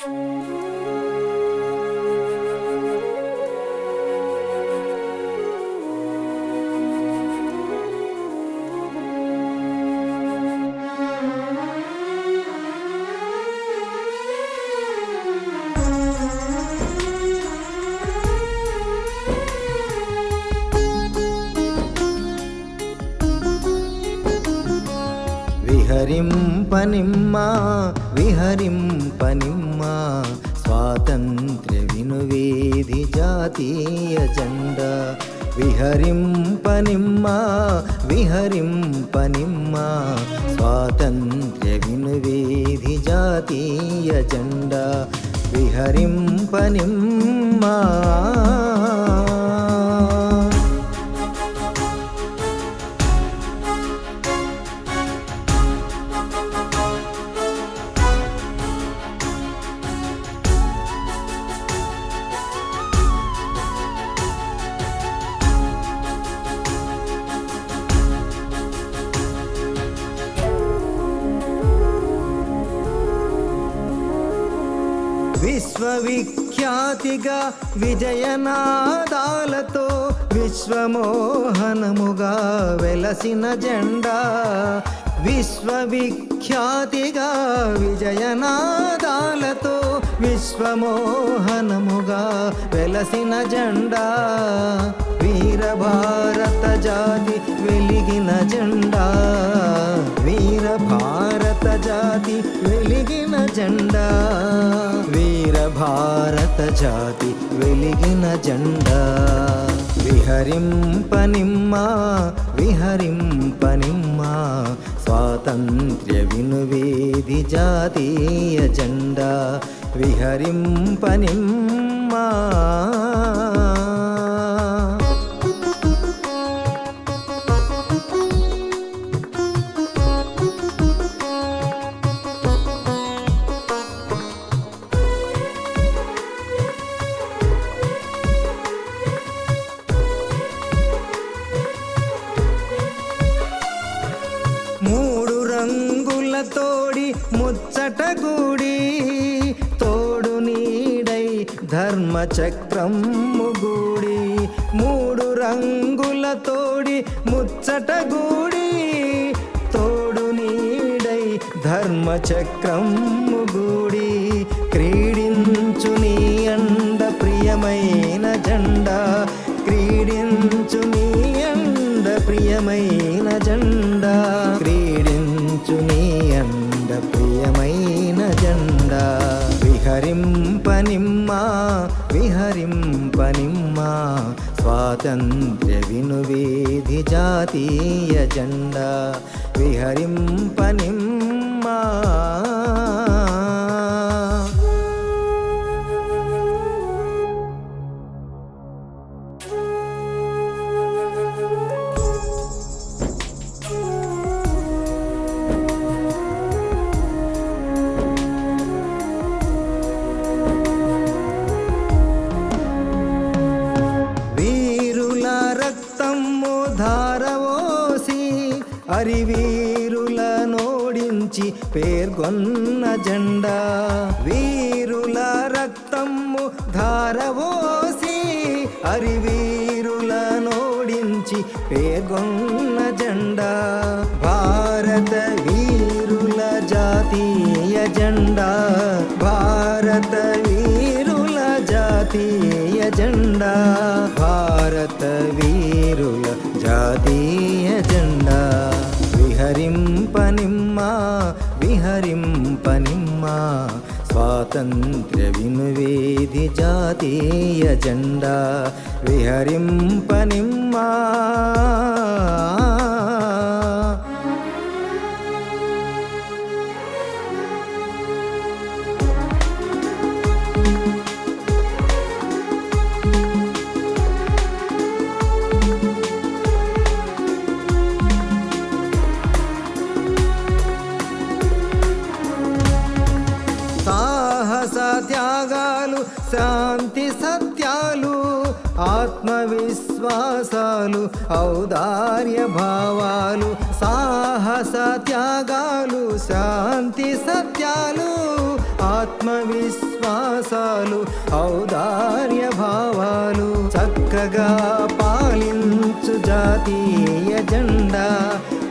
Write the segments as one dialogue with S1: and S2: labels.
S1: విహరింపనిమ్మా విహరింపనిమ్మా స్వాతంత్ర్య వినువేది జాతీయ జెండా. విహరింపనిమ్మా విహరింపనిమ్మా స్వాతంత్ర్య వినువేది జాతీయ జెండా. విహరింపనిమ్మా విశ్వవిఖ్యాతిగా విజయనాదాలతో విశ్వమోహనముగా వెలసిన జెండా. విశ్వవిఖ్యాతిగా విజయనాదాలతో విశ్వమోహనముగా వెలసిన జెండా. వీరభారత జాతి వెలిగిన జెండా. వీరభారత జాతి వెలిగిన జెండా. వీరభారత జాతి వెలిగిన జెండా. విహరింపనిమ్మా విహరింపనిమ్మా స్వాతంత్ర్య వినువేది జాతీయ జెండా. విహరింపనిమ్మా మూడు రంగుల తోడి ముచ్చట గుడి తోడు నీడై ధర్మచక్రం ముగుడి. మూడు రంగుల తోడి ముచ్చట గుడి తోడు నీడై ధర్మచక్రం ముగుడి. క్రీడించు నీ అండ ప్రియమైన జెండా. క్రీడించు నీ అండ ప్రియమైన జెండా. క్రీడించు నీ అండ ప్రియమైన జెండా. విహరింపనిమ్మా విహరింపనిమ్మా స్వాతంత్ర్య వినువేది జాతీయ జెండా. విహరింపనిమ్మా ధారవోసి అరివీరుల నోడించి పేర్కొన్న జెండా. వీరుల రక్తము ధారవోసి అరివీరుల నోడించి పేర్కొన్న జెండా. భారత వీరుల జాతీయ జెండా. భారత వీరుల జాతీయ జెండా. భారత వీరుల జాతీయ జెండా. విహరింపనిమ్మా విహరింపనిమ్మా స్వాతంత్ర్య వినువేది జాతీయ జెండా. విహరింపనిమ్మా త్యాగాలు శాంతి సత్యాలు ఆత్మవిశ్వాసాలు ఔదార్య భావాలు. సాహస త్యాగాలు శాంతి సత్యాలు ఆత్మవిశ్వాసాలు ఔదార్య భావాలు చక్కగా పాలించు జాతీయ జెండా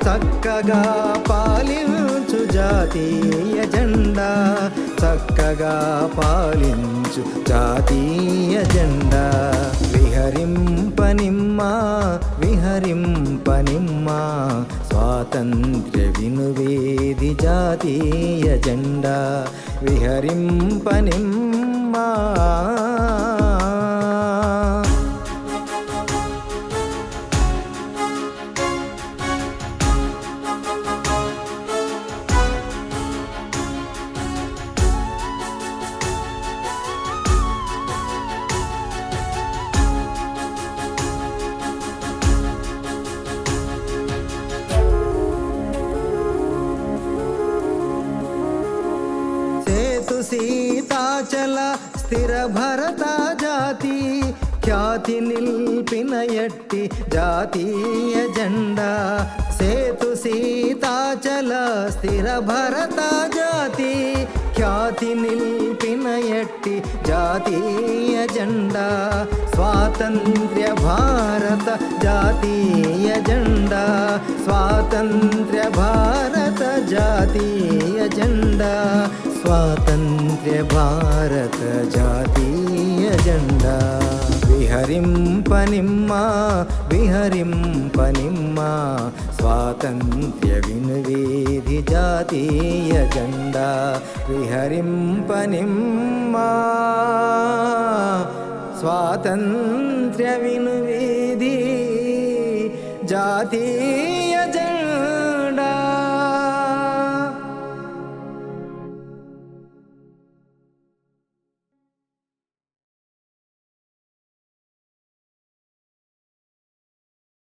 S1: చక్కగా పాలించు జాతీయ జెండా చక్కగా పాలించు జాతీయ జెండా విహరింపనిమ్మా విహరింపనిమ్మా స్వాతంత్ర్య వినువేది జాతీయ జెండా విహరింపనిమ్మా సీతాచల స్థిర భరత జాతి ఖ్యాతి నిల్పిన ఎట్టి జాతీయ జెండా సేతు సీతాచల స్థిర భరత జాతి ఖ్యాతి నిల్పిన ఎట్టి జాతీయ జెండా స్వాతంత్ర్య భారత జాతీయ జెండా స్వాతంత్ర్య భారత జాతీయ జెండా స్వాతంత్ర్య భారత జాతీయ జెండా విహరింపనిమ్మా విహరింపనిమ్మా స్వాతంత్ర్య వినువేది జాతీయ జెండా విహరింపనిమ్మా స్వాతంత్ర్య వినువేది జాతీయ